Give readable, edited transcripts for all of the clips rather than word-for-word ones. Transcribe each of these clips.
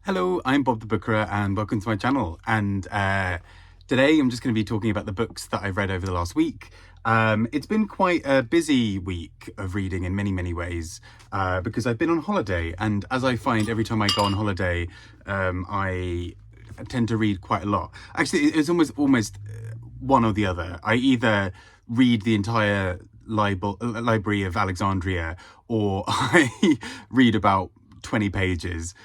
Hello, I'm Bob the Bookerer and welcome to my channel. And today I'm just going to be talking about the books that I've read over the last week. It's been quite a busy week of reading in many ways because I've been on holiday, and as I find every time I go on holiday I tend to read quite a lot. Actually, it's almost one or the other. I either read the entire library of Alexandria, or I read about 20 pages,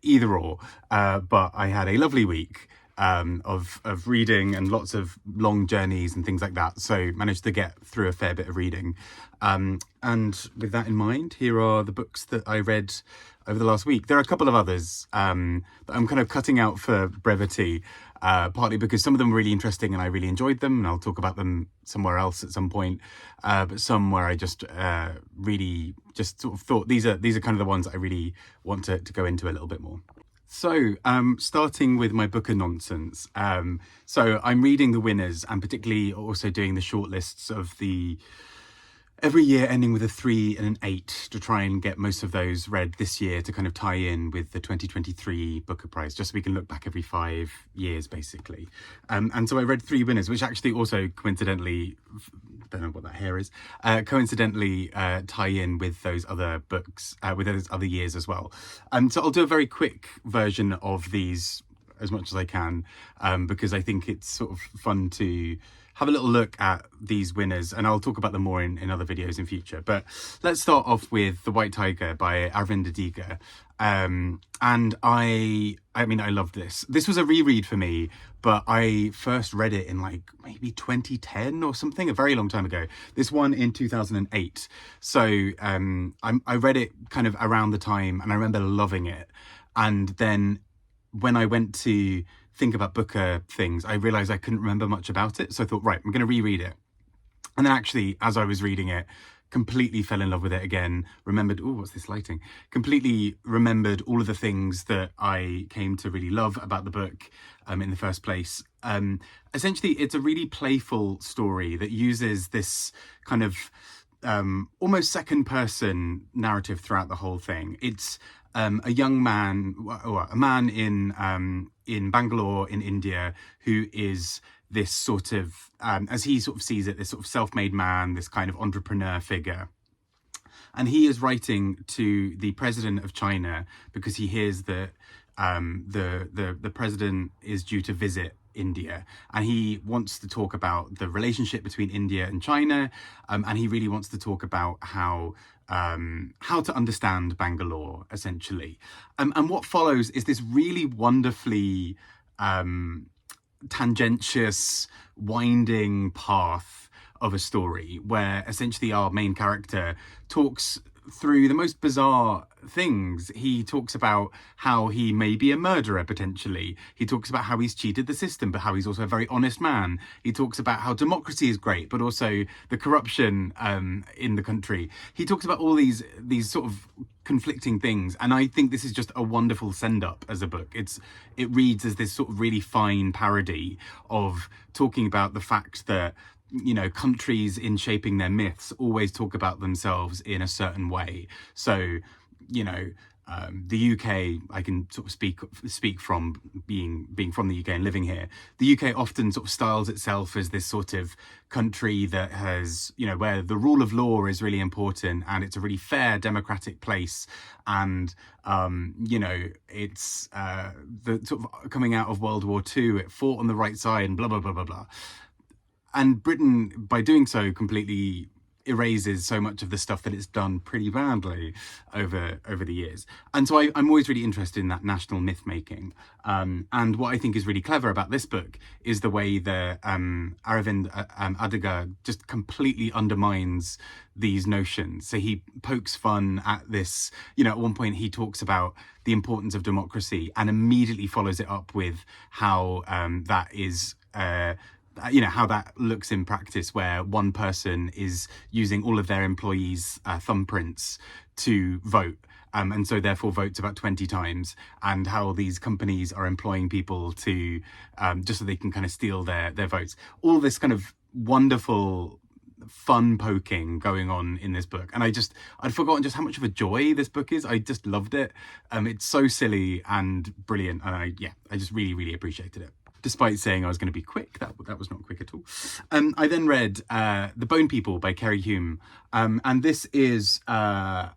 either or. But I had a lovely week of reading and lots of long journeys and things like that, so managed to get through a fair bit of reading. And with that in mind, here are the books that I read over the last week. There are a couple of others that I'm kind of cutting out for brevity, partly because some of them were really interesting and I really enjoyed them, and I'll talk about them somewhere else at some point, but some where I just really just sort of thought these are kind of the ones that I really want to go into a little bit more. So, starting with my book of nonsense. So I'm reading the winners and particularly also doing the shortlists of the every year ending with a 3 and an 8 to try and get most of those read this year to kind of tie in with the 2023 Booker Prize, just so we can look back every 5 years basically. And so I read 3 winners, which actually also coincidentally, don't know what that hair is, coincidentally tie in with those other books, with those other years as well. So I'll do a very quick version of these as much as I can, because I think it's sort of fun to have a little look at these winners, and I'll talk about them more in other videos in future. But let's start off with The White Tiger by Aravind Adiga. And I mean, I loved this. This was a reread for me, but I first read it in like maybe 2010 or something, a very long time ago. This one in 2008. So I read it kind of around the time, and I remember loving it. And then when I went to think about Booker things, I realized I couldn't remember much about it. So I thought, right, I'm going to reread it. And then actually, as I was reading it, completely fell in love with it again. Remembered, oh, what's this lighting? Completely remembered all of the things that I came to really love about the book in the first place. Essentially, it's a really playful story that uses this kind of almost second person narrative throughout the whole thing. It's a young man, or a man in Bangalore in India, who is this sort of, as he sort of sees it, this sort of self-made man, this kind of entrepreneur figure. And he is writing to the president of China because he hears that the president is due to visit India, and he wants to talk about the relationship between India and China, and he really wants to talk about how to understand Bangalore, essentially. And what follows is this really wonderfully tangentious, winding path of a story where essentially our main character talks through the most bizarre things. He talks about how he may be a murderer, potentially. He talks about how he's cheated the system, but how he's also a very honest man. He talks about how democracy is great, but also the corruption in the country. He talks about all these sort of conflicting things, and I think this is just a wonderful send-up as a book. It reads as this sort of really fine parody of talking about the fact that, you know, countries in shaping their myths always talk about themselves in a certain way. So, you know, the UK, I can sort of speak from being from the UK and living here. The UK often sort of styles itself as this sort of country that has, you know, where the rule of law is really important, and it's a really fair democratic place. And, you know, it's the sort of coming out of World War II, it fought on the right side and blah, blah, blah, blah, blah. And Britain, by doing so, completely erases so much of the stuff that it's done pretty badly over the years. And so I'm always really interested in that national myth making. And what I think is really clever about this book is the way that Aravind Adiga just completely undermines these notions. So he pokes fun at this, you know, at one point he talks about the importance of democracy and immediately follows it up with how that is you know, how that looks in practice, where one person is using all of their employees' thumbprints to vote, and so therefore votes about 20 times, and how these companies are employing people to just so they can kind of steal their votes. All this kind of wonderful fun poking going on in this book, and I'd forgotten just how much of a joy this book is. I just loved it. It's so silly and brilliant, and I just really appreciated it. Despite saying I was going to be quick, that was not quick at all. I then read The Bone People by Keri Hulme, and this is a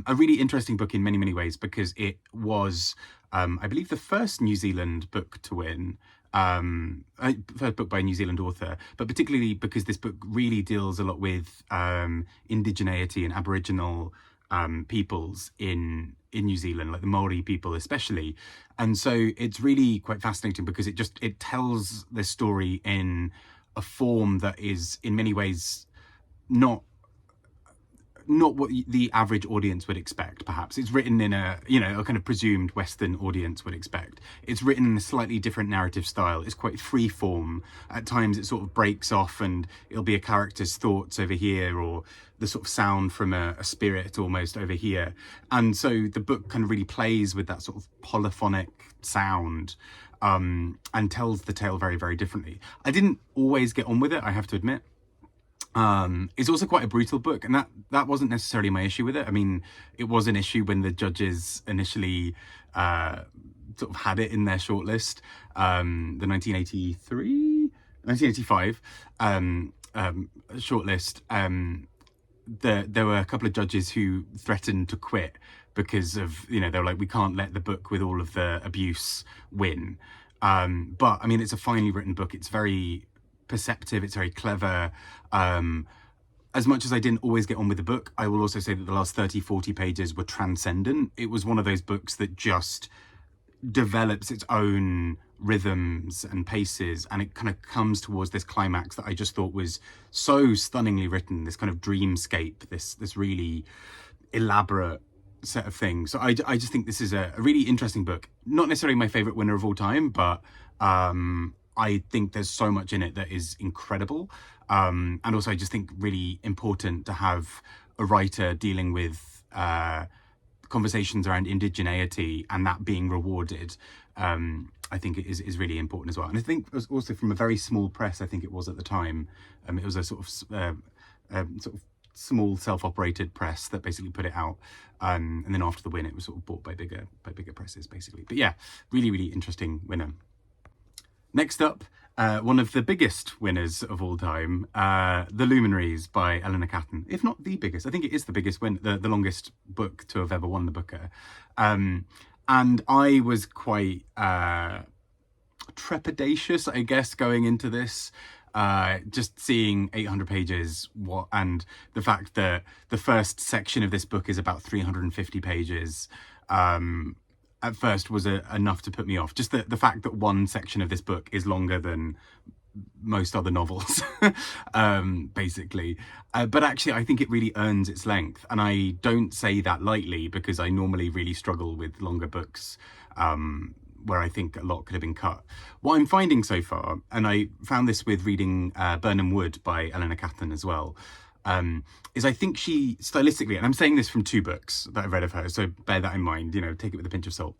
really interesting book in many ways, because it was, I believe, the first New Zealand book to win. First book by a New Zealand author, but particularly because this book really deals a lot with indigeneity and Aboriginal peoples in New Zealand, like the Maori people especially. And so it's really quite fascinating because it tells this story in a form that is in many ways not what the average audience would expect, perhaps. It's written in a kind of presumed Western audience would expect. It's written in a slightly different narrative style. It's quite free form. At times it sort of breaks off and it'll be a character's thoughts over here, or the sort of sound from a spirit almost over here. And so the book kind of really plays with that sort of polyphonic sound, and tells the tale very differently. I didn't always get on with it, I have to admit. It's also quite a brutal book, and that wasn't necessarily my issue with it. I mean, it was an issue when the judges initially sort of had it in their shortlist, the 1985 shortlist. There were a couple of judges who threatened to quit because of, they were like, we can't let the book with all of the abuse win. But I mean, it's a finely written book. It's very perceptive, it's very clever. As much as I didn't always get on with the book, I will also say that the last 30-40 pages were transcendent. It was one of those books that just develops its own rhythms and paces, and it kind of comes towards this climax that I just thought was so stunningly written, this kind of dreamscape, this really elaborate set of things. So I just think this is a really interesting book. Not necessarily my favorite winner of all time, but I think there's so much in it that is incredible. And also I just think really important to have a writer dealing with conversations around indigeneity and that being rewarded. I think it is really important as well. And I think it was also from a very small press, I think it was at the time. It was a sort of small self-operated press that basically put it out. And then after the win, it was sort of bought by bigger presses, basically. But yeah, really interesting winner. Next up, one of the biggest winners of all time, The Luminaries by Eleanor Catton. If not the biggest, I think it is the biggest win, the longest book to have ever won the Booker. And I was quite trepidatious, I guess, going into this. Just seeing 800 pages, and the fact that the first section of this book is about 350 pages, at first was enough to put me off. Just the fact that one section of this book is longer than most other novels, basically. But actually, I think it really earns its length. And I don't say that lightly, because I normally really struggle with longer books, where I think a lot could have been cut. What I'm finding so far, and I found this with reading Burnham Wood by Eleanor Catton as well, is I think she stylistically, and I'm saying this from two books that I've read of her, so bear that in mind, take it with a pinch of salt.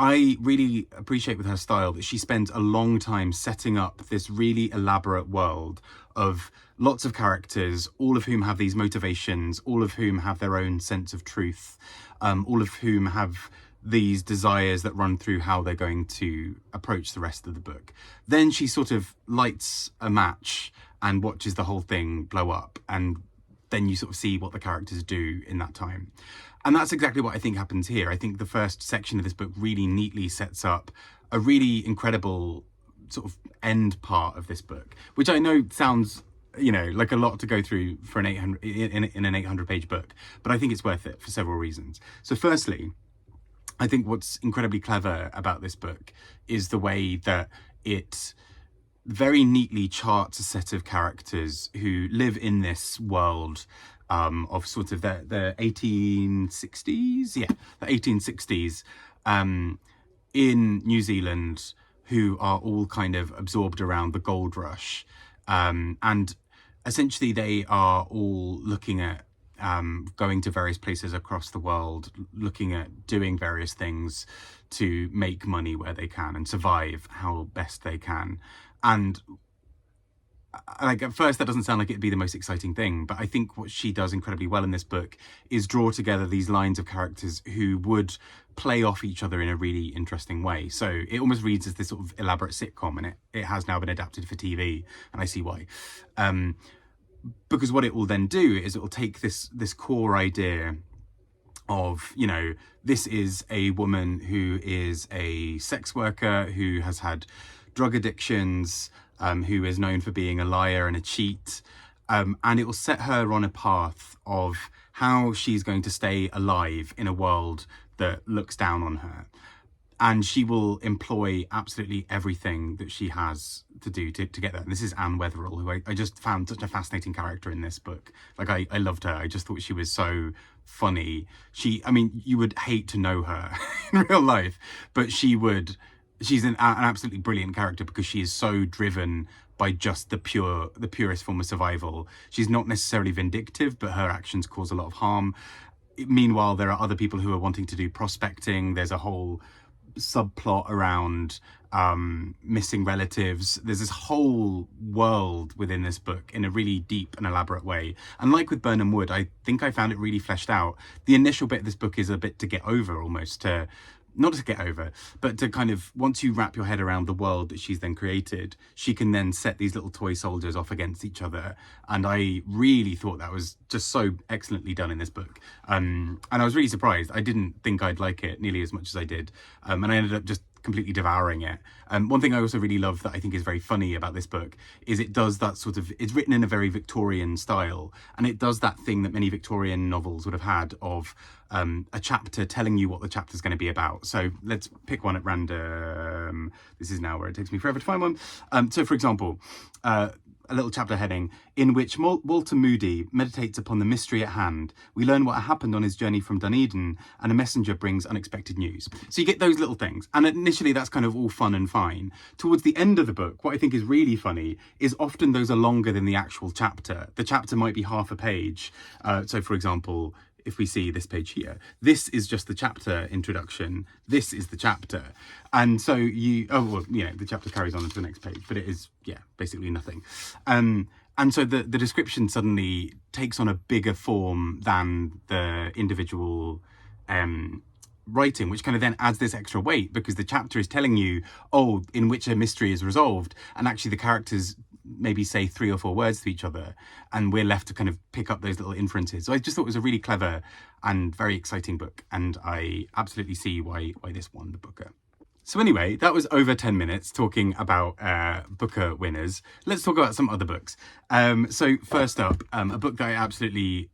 I really appreciate with her style that she spends a long time setting up this really elaborate world of lots of characters, all of whom have these motivations, all of whom have their own sense of truth, all of whom have these desires that run through how they're going to approach the rest of the book. Then she sort of lights a match and watches the whole thing blow up, and then you sort of see what the characters do in that time. And that's exactly what I think happens here. I think the first section of this book really neatly sets up a really incredible sort of end part of this book, which I know sounds, like a lot to go through for an 800 in an 800-page book, but I think it's worth it for several reasons. So firstly, I think what's incredibly clever about this book is the way that it very neatly charts a set of characters who live in this world of sort of the 1860s, the 1860s, in New Zealand, who are all kind of absorbed around the gold rush. And essentially they are all looking at going to various places across the world, looking at doing various things to make money where they can and survive how best they can. And like at first that doesn't sound like it'd be the most exciting thing, but I think what she does incredibly well in this book is draw together these lines of characters who would play off each other in a really interesting way. So it almost reads as this sort of elaborate sitcom, and it has now been adapted for TV, and I see why. Because what it will then do is it will take this core idea of, you know, this is a woman who is a sex worker who has had drug addictions, who is known for being a liar and a cheat, and it will set her on a path of how she's going to stay alive in a world that looks down on her. And she will employ absolutely everything that she has to do to get there. And this is Anne Wetherell, who I just found such a fascinating character in this book. Like, I loved her. I just thought she was so funny. I mean, you would hate to know her in real life, but she's an absolutely brilliant character because she is so driven by just the purest form of survival. She's not necessarily vindictive, but her actions cause a lot of harm. Meanwhile, there are other people who are wanting to do prospecting. There's a whole subplot around missing relatives. There's this whole world within this book in a really deep and elaborate way. And like with Birnam Wood, I think I found it really fleshed out. The initial bit of this book is a bit to get over, almost, not to get over, but to kind of, once you wrap your head around the world that she's then created, she can then set these little toy soldiers off against each other. And I really thought that was just so excellently done in this book. And I was really surprised. I didn't think I'd like it nearly as much as I did. And I ended up just completely devouring it. One thing I also really love that I think is very funny about this book is it does that sort of, it's written in a very Victorian style, and it does that thing that many Victorian novels would have had of a chapter telling you what the chapter's going to be about. So let's pick one at random. This is now where it takes me forever to find one. So for example, a little chapter heading, in which Walter Moody meditates upon the mystery at hand. We learn what happened on his journey from Dunedin, and a messenger brings unexpected news. So you get those little things. And initially that's kind of all fun and fine. Towards the end of the book, what I think is really funny is often those are longer than the actual chapter. The chapter might be half a page. So for example, if we see this page here, this is just the chapter introduction. This is the chapter. And so the chapter carries on to the next page, but it is, basically nothing. And so the description suddenly takes on a bigger form than the individual writing, which kind of then adds this extra weight because the chapter is telling you, in which a mystery is resolved. And actually the characters maybe say 3 or 4 words to each other, and we're left to kind of pick up those little inferences. So I just thought it was a really clever and very exciting book, and I absolutely see why this won the Booker. So anyway, that was over 10 minutes talking about Booker winners. Let's talk about some other books. So first up, a book that I absolutely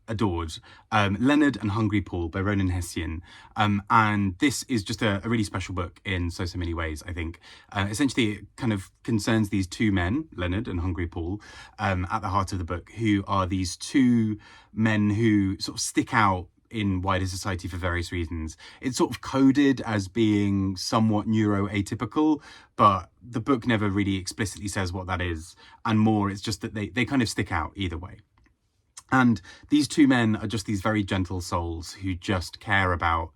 adored, Leonard and Hungry Paul by Ronan Hession. And this is just a really special book in so many ways, I think. Essentially, it kind of concerns these 2 men, Leonard and Hungry Paul, at the heart of the book, who are these 2 men who sort of stick out in wider society for various reasons. It's sort of coded as being somewhat neuroatypical, but the book never really explicitly says what that is. And more, it's just that they kind of stick out either way. And these 2 men are just these very gentle souls who just care about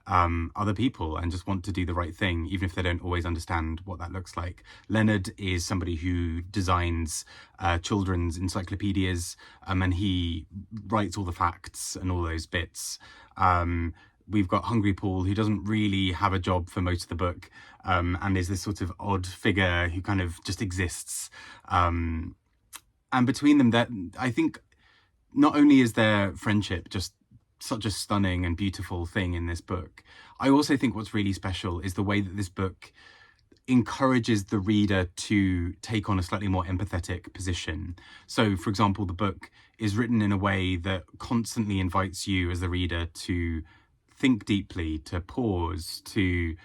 other people and just want to do the right thing, even if they don't always understand what that looks like. Leonard is somebody who designs children's encyclopedias, and he writes all the facts and all those bits. We've got Hungry Paul, who doesn't really have a job for most of the book, and is this sort of odd figure who kind of just exists. And between them, that I think not only is their friendship just such a stunning and beautiful thing in this book, I also think what's really special is the way that this book encourages the reader to take on a slightly more empathetic position. So, for example, the book is written in a way that constantly invites you as the reader to think deeply, to pause, to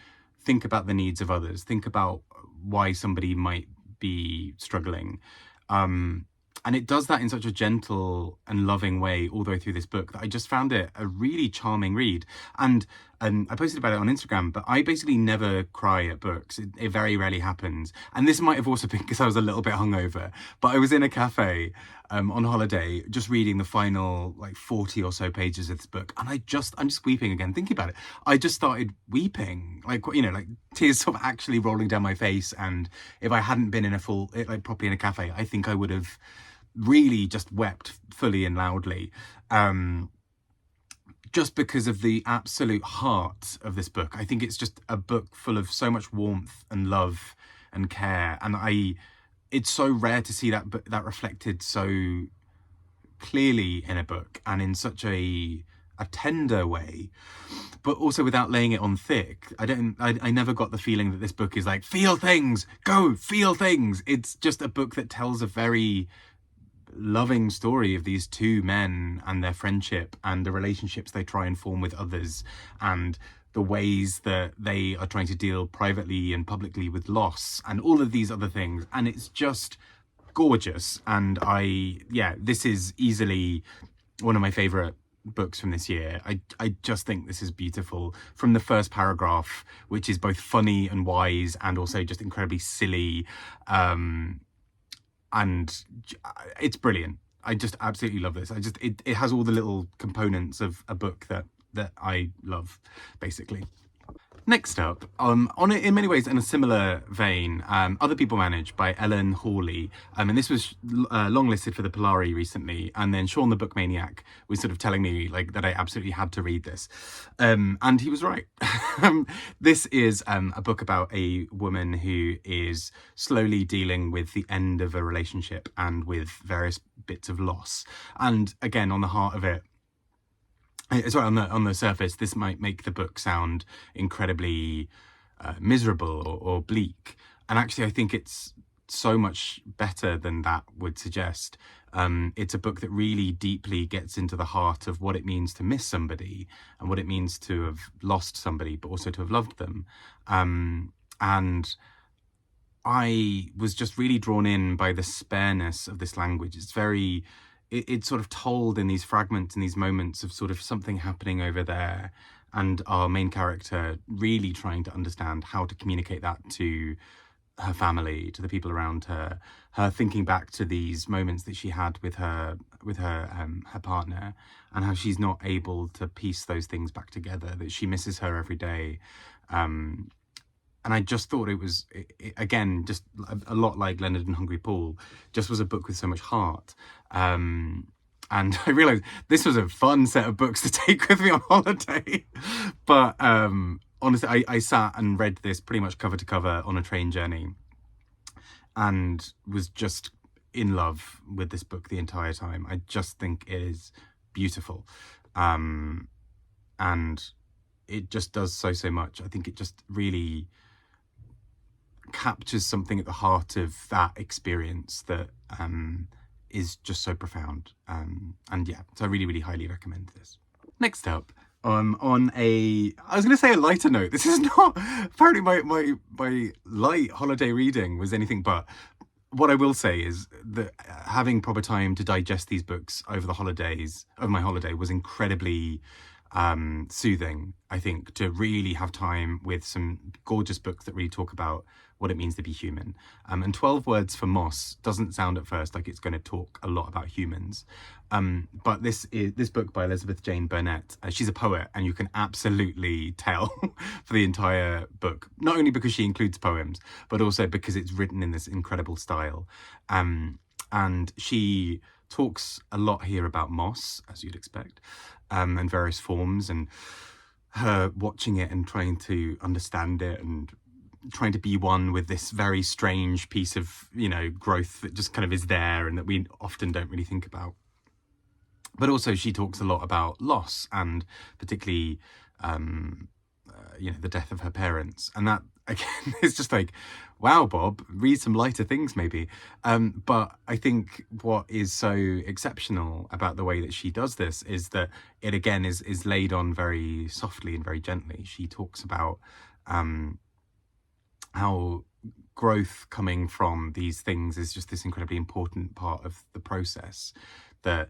think about the needs of others, think about why somebody might be struggling. And it does that in such a gentle and loving way all the way through this book that I just found it a really charming read. And and I posted about it on Instagram, but I basically never cry at books. It very rarely happens. And this might have also been because I was a little bit hungover, but I was in a cafe on holiday, just reading the final like 40 or so pages of this book. And I'm just weeping again, thinking about it. I just started weeping, like, you know, like tears sort of actually rolling down my face. And if I hadn't been in a full, like properly in a cafe, I think I would have really just wept fully and loudly. Just because of the absolute heart of this book. I think it's just a book full of so much warmth and love and care. And it's so rare to see that reflected so clearly in a book and in such a tender way, but also without laying it on thick. I never got the feeling that this book is like, feel things, go feel things. It's just a book that tells a very loving story of these two men and their friendship and the relationships they try and form with others and the ways that they are trying to deal privately and publicly with loss and all of these other things. And it's just gorgeous. And this is easily one of my favorite books from this year. I just think this is beautiful from the first paragraph, which is both funny and wise and also just incredibly silly. And it's brilliant. I just absolutely love this. It has all the little components of a book that I love, basically. Next up, in many ways in a similar vein, Other People Manage by Ellen Hawley. And this was longlisted for the Polari recently. And then Sean the Book Maniac was sort of telling me like that I absolutely had to read this. And he was right. This is a book about a woman who is slowly dealing with the end of a relationship and with various bits of loss. And again, on the heart of it, sorry, on the surface, this might make the book sound incredibly miserable or bleak. And actually, I think it's so much better than that would suggest. It's a book that really deeply gets into the heart of what it means to miss somebody and what it means to have lost somebody, but also to have loved them. And I was just really drawn in by the spareness of this language. It's sort of told in these fragments, in these moments of sort of something happening over there, and our main character really trying to understand how to communicate that to her family, to the people around her, her thinking back to these moments that she had with her partner, and how she's not able to piece those things back together, that she misses her every day. And I just thought it was, again, just a lot like Leonard and Hungry Paul, just was a book with so much heart. And I realised this was a fun set of books to take with me on holiday. But honestly, I sat and read this pretty much cover to cover on a train journey and was just in love with this book the entire time. I just think it is beautiful. And it just does so much. I think it just really captures something at the heart of that experience that is just so profound. And yeah, so I really highly recommend this. Next up, on I was going to say a lighter note. This is not, apparently my light holiday reading was anything but. What I will say is that having proper time to digest these books over the holidays of my holiday was incredibly soothing, I think, to really have time with some gorgeous books that really talk about what it means to be human. And 12 Words for Moss doesn't sound at first like it's going to talk a lot about humans. But this book by Elizabeth Jane Burnett, she's a poet, and you can absolutely tell for the entire book, not only because she includes poems, but also because it's written in this incredible style. And she talks a lot here about moss, as you'd expect, and various forms, and her watching it and trying to understand it and trying to be one with this very strange piece of, growth that just kind of is there and that we often don't really think about. But also she talks a lot about loss and particularly, the death of her parents. And that, again, is just like, wow, Bob, read some lighter things maybe. But I think what is so exceptional about the way that she does this is that it, again, is laid on very softly and very gently. She talks about how growth coming from these things is just this incredibly important part of the process that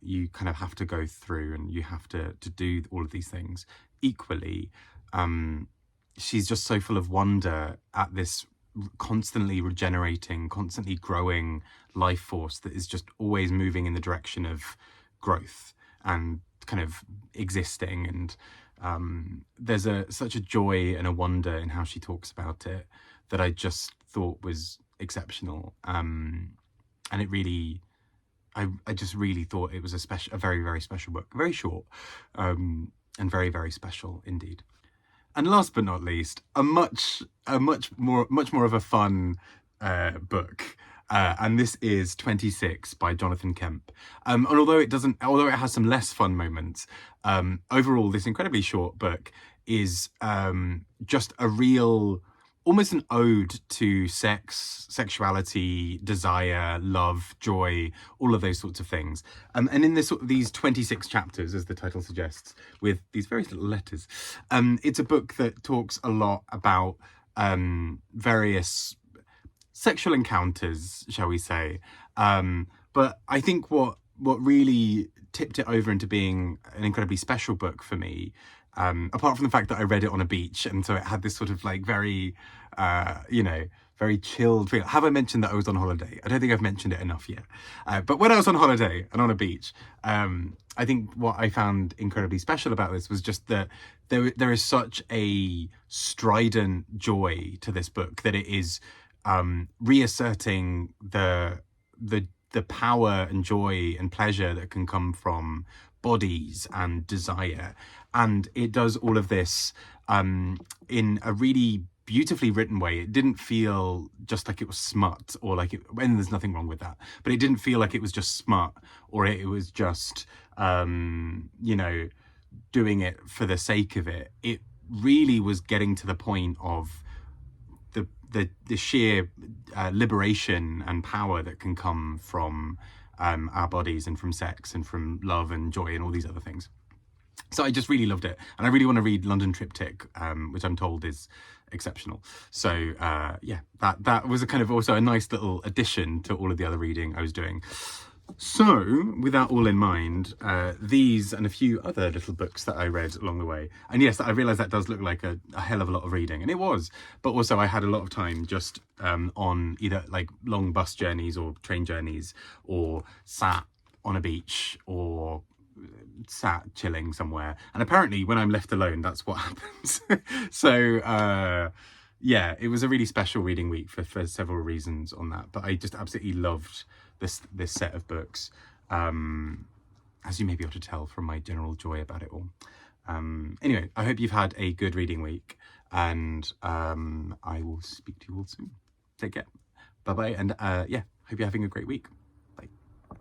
you kind of have to go through, and you have to do all of these things equally, she's just so full of wonder at this constantly regenerating, constantly growing life force that is just always moving in the direction of growth and kind of existing. And there's such a joy and a wonder in how she talks about it that I just thought was exceptional. And it really, I just really thought it was a very, very special book. Very short, and very, very special indeed. And last but not least, a much more of a fun book. And this is 26 by Jonathan Kemp. And although it has some less fun moments, overall this incredibly short book is just a real, almost an ode to sex, sexuality, desire, love, joy, all of those sorts of things. And in these 26 chapters, as the title suggests, with these various little letters, it's a book that talks a lot about various sexual encounters, shall we say. But I think what really tipped it over into being an incredibly special book for me, apart from the fact that I read it on a beach, and so it had this sort of like very, very chilled feel. Have I mentioned that I was on holiday? I don't think I've mentioned it enough yet. But when I was on holiday and on a beach, I think what I found incredibly special about this was just that there is such a strident joy to this book, that it is reasserting the power and joy and pleasure that can come from bodies and desire. And it does all of this in a really beautifully written way. It didn't feel just like it was smut, or like and there's nothing wrong with that, but it didn't feel like it was just smut, or it was just doing it for the sake of it. It really was getting to the point of the sheer liberation and power that can come from our bodies, and from sex, and from love and joy and all these other things. So I just really loved it, and I really want to read London Triptych, which I'm told is exceptional. So yeah, that was a kind of also a nice little addition to all of the other reading I was doing. So, with that all in mind, these and a few other little books that I read along the way. And yes, I realise that does look like a hell of a lot of reading, and it was. But also I had a lot of time just on either like long bus journeys or train journeys, or sat on a beach, or sat chilling somewhere. And apparently when I'm left alone, that's what happens. So yeah, it was a really special reading week for several reasons on that. But I just absolutely loved this set of books, as you may be able to tell from my general joy about it all. Anyway, I hope you've had a good reading week, and I will speak to you all soon. Take care. Bye bye. And yeah, hope you're having a great week.